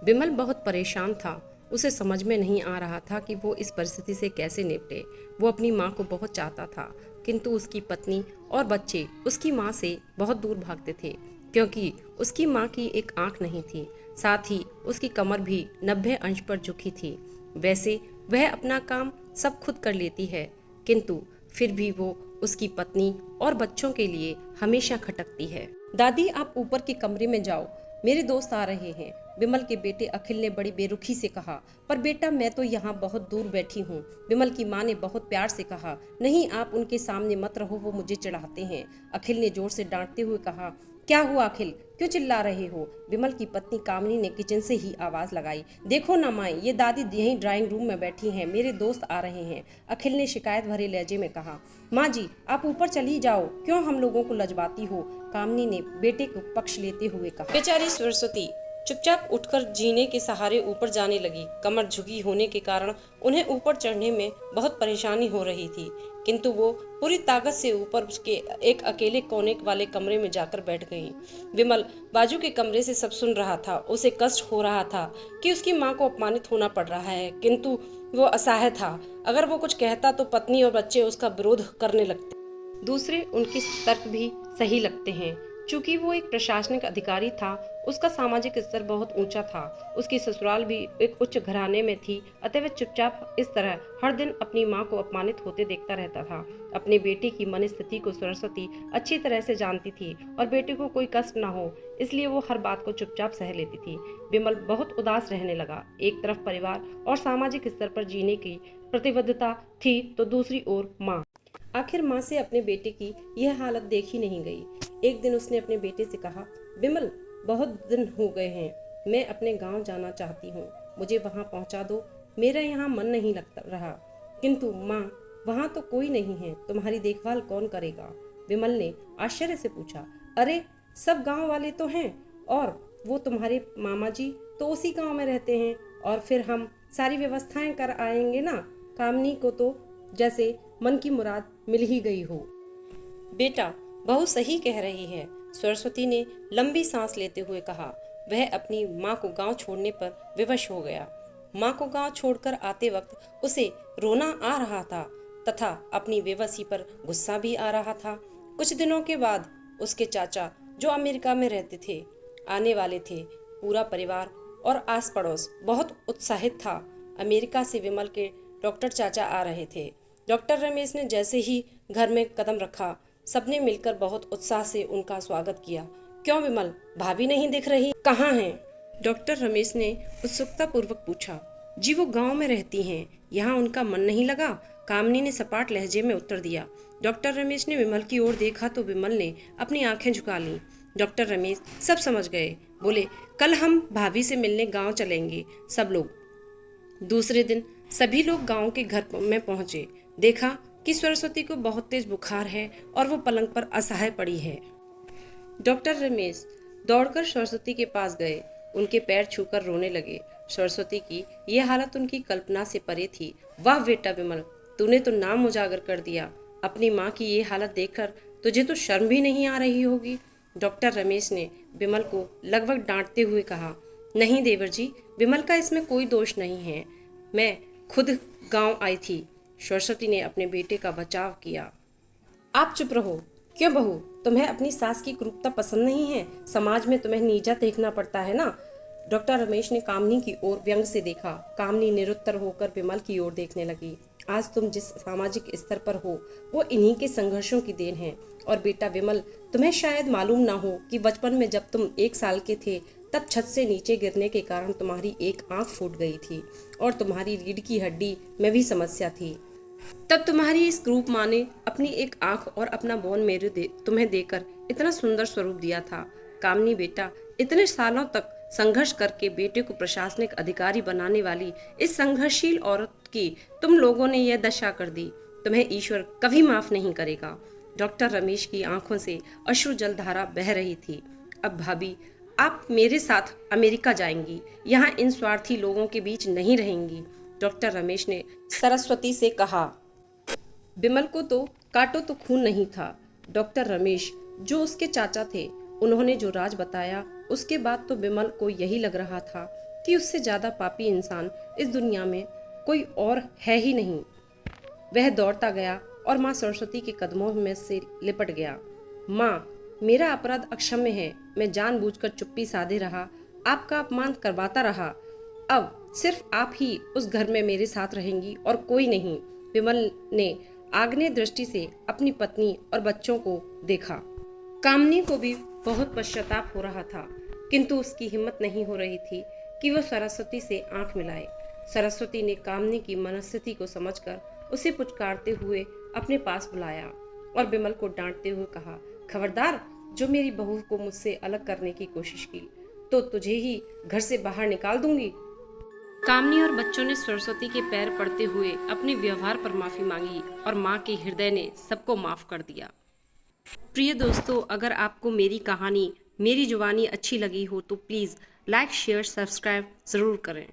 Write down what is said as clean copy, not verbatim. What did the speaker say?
विमल बहुत परेशान था। उसे समझ में नहीं आ रहा था कि वो इस परिस्थिति से कैसे निपटे। वो अपनी माँ को बहुत चाहता था, किंतु उसकी पत्नी और बच्चे उसकी माँ से बहुत दूर भागते थे, क्योंकि उसकी माँ की एक आंख नहीं थी। साथ ही उसकी कमर भी 90 अंश पर झुकी थी। वैसे वह अपना काम सब खुद कर लेती है, किंतु फिर भी वो उसकी पत्नी और बच्चों के लिए हमेशा खटकती है। दादी, आप ऊपर के कमरे में जाओ, मेरे दोस्त आ रहे हैं, विमल के बेटे अखिल ने बड़ी बेरुखी से कहा। पर बेटा, मैं तो यहाँ बहुत दूर बैठी हूँ, विमल की माँ ने बहुत प्यार से कहा। नहीं, आप उनके सामने मत रहो, वो मुझे चिढ़ाते हैं, अखिल ने जोर से डांटते हुए कहा। क्या हुआ अखिल, क्यों चिल्ला रहे हो? विमल की पत्नी कामनी ने किचन से ही आवाज लगाई। देखो ना माई, ये दादी यहीं ड्राइंग रूम में बैठी हैं, मेरे दोस्त आ रहे हैं, अखिल ने शिकायत भरे लहजे में कहा। माँ जी, आप ऊपर चली जाओ, क्यों हम लोगों को लजवाती हो? कामनी ने बेटे को पक्ष लेते हुए कहा। बेचारी सरस्वती चुपचाप उठकर जीने के सहारे ऊपर जाने लगी। कमर झुकी होने के कारण उन्हें ऊपर चढ़ने में बहुत परेशानी हो रही थी, किंतु वो पूरी ताकत से ऊपर के एक अकेले कोने वाले कमरे में जाकर बैठ गई। विमल बाजू के कमरे से सब सुन रहा था। उसे कष्ट हो रहा था कि उसकी माँ को अपमानित होना पड़ रहा है, किंतु वो असहाय था। अगर वो कुछ कहता तो पत्नी और बच्चे उसका विरोध करने लगते। दूसरे उनके तर्क भी सही लगते हैं। चूंकि वो एक प्रशासनिक अधिकारी था, उसका सामाजिक स्तर बहुत ऊंचा था, उसकी ससुराल भी एक उच्च घराने में थी, अतः वह चुपचाप इस तरह हर दिन अपनी माँ को अपमानित होते देखता रहता था। अपने बेटे की मनस्थिति को सरस्वती अच्छी तरह से जानती थी और बेटे को कोई कष्ट न हो, इसलिए वो हर बात को चुपचाप सह लेती थी। विमल बहुत उदास रहने लगा। एक तरफ परिवार और सामाजिक स्तर पर जीने की प्रतिबद्धता थी, तो दूसरी ओर माँ। आखिर माँ से अपने बेटे की यह हालत देखी नहीं गई। एक दिन उसने अपने बेटे से कहा, विमल, बहुत दिन हो गए हैं, मैं अपने गांव जाना चाहती हूँ, मुझे वहाँ पहुँचा दो, मेरा यहाँ मन नहीं लगता रहा। किंतु माँ, वहाँ तो कोई नहीं है, तुम्हारी देखभाल कौन करेगा? विमल ने आश्चर्य से पूछा। अरे, सब गांव वाले तो हैं, और वो तुम्हारे मामा जी तो उसी गांव में रहते हैं, और फिर हम सारी व्यवस्थाएं कर आएंगे ना। कामनी को तो जैसे मन की मुराद मिल ही गई हो। बेटा, बहू सही कह रही है, सरस्वती ने लंबी सांस लेते हुए कहा। वह अपनी माँ को गांव छोड़ने पर विवश हो गया। माँ को गांव छोड़कर आते वक्त उसे रोना आ रहा था तथा अपनी बेबसी पर गुस्सा भी आ रहा था। कुछ दिनों के बाद उसके चाचा, जो अमेरिका में रहते थे, आने वाले थे। पूरा परिवार और आस पड़ोस बहुत उत्साहित था। अमेरिका से विमल के डॉक्टर चाचा आ रहे थे। डॉक्टर रमेश ने जैसे ही घर में कदम रखा, सबने मिलकर बहुत उत्साह से उनका स्वागत किया। क्यों विमल, भाभी नहीं दिख रही, कहाँ हैं? डॉक्टर रमेश ने उत्सुकता पूर्वक पूछा। जी, वो गांव में रहती हैं, यहाँ उनका मन नहीं लगा, कामनी ने सपाट लहजे में उत्तर दिया। डॉक्टर रमेश ने विमल की ओर देखा तो विमल ने अपनी आंखें झुका लीं। डॉक्टर रमेश सब समझ गए। बोले, कल हम भाभी से मिलने गांव चलेंगे सब लोग। दूसरे दिन सभी लोग गांव के घर में पहुंचे। देखा कि सरस्वती को बहुत तेज बुखार है और वो पलंग पर असहाय पड़ी है। डॉक्टर रमेश दौड़कर सरस्वती के पास गए, उनके पैर छूकर रोने लगे। सरस्वती की यह हालत उनकी कल्पना से परे थी। वाह बेटा विमल, तूने तो नाम उजागर कर दिया। अपनी माँ की ये हालत देखकर तुझे तो शर्म भी नहीं आ रही होगी। डॉक्टर रमेश ने विमल को लगभग डांटते हुए कहा। नहीं देवर जी, विमल का इसमें कोई दोष नहीं है, मैं खुद गांव आई थी। सरस्वती ने अपने बेटे का बचाव किया। आप चुप रहो। क्यों बहू, तुम्हें अपनी सास की क्रूरता पसंद नहीं है? समाज में तुम्हें नीचा देखना पड़ता है ना? डॉक्टर रमेश ने कामनी की ओर व्यंग से देखा। कामनी निरुत्तर होकर विमल की ओर देखने लगी। आज तुम जिस सामाजिक स्तर पर हो, वो इन्हीं के संघर्षों की देन है। और बेटा विमल, तुम्हें शायद मालूम ना हो कि बचपन में जब तुम 1 साल के थे, तब छत से नीचे गिरने के कारण तुम्हारी एक आंख फूट गई थी और तुम्हारी रीढ़ की हड्डी में भी समस्या थी। तब तुम्हारी इस क्रूप माँ ने अपनी एक आंख और अपना बोन मेरो तुम्हें देकर इतना सुंदर स्वरूप दिया था। कामनी बेटा, इतने सालों तक संघर्ष करके बेटे को प्रशासनिक अधिकारी बनाने वाली इस संघर्षशील औरत की तुम लोगों ने यह दशा कर दी। तुम्हें ईश्वर कभी माफ नहीं करेगा। डॉक्टर रमेश की आंखों से अश्रु जलधारा बह रही थी। अब भाभी, आप मेरे साथ अमेरिका जाएंगी, यहाँ इन स्वार्थी लोगों के बीच नहीं रहेंगी। डॉक्टर रमेश ने सरस्वती से कहा। विमल को तो काटो तो खून नहीं था। डॉक्टर रमेश, जो उसके चाचा थे, उन्होंने जो राज बताया, उसके बाद तो विमल को यही लग रहा था कि उससे ज़्यादा पापी इंसान इस दुनिया में कोई और है ही नहीं। वह दौड़ता गया और माँ सरस्वती के कदमों में से लिपट गया। माँ, मेरा अपराध अक्षम्य है। मैं जानबूझकर चुप्पी साधे रहा, आपका अपमान करवाता रहा। अब सिर्फ आप ही उस घर में मेरे साथ रहेंगी और कोई नहीं। विमल ने आग्नेय दृष्टि से अपनी पत्नी और बच्चों को देखा। कामनी को भी बहुत पश्चाताप हो रहा था, किंतु उसकी हिम्मत नहीं हो रही थी कि वह सरस्वती से आंख मिलाए। सरस्वती ने कामनी की मनस्थिति को समझकर उसे पुचकारते हुए अपने पास बुलाया और विमल को डांटते हुए कहा, खबरदार, जो मेरी बहू को मुझसे अलग करने की कोशिश की तो तुझे ही घर से बाहर निकाल दूंगी। कामनी और बच्चों ने सरस्वती के पैर पड़ते हुए अपने व्यवहार पर माफी मांगी और माँ के हृदय ने सबको माफ कर दिया। प्रिय दोस्तों, अगर आपको मेरी कहानी, मेरी जुबानी अच्छी लगी हो तो प्लीज़ लाइक, शेयर, सब्सक्राइब ज़रूर करें।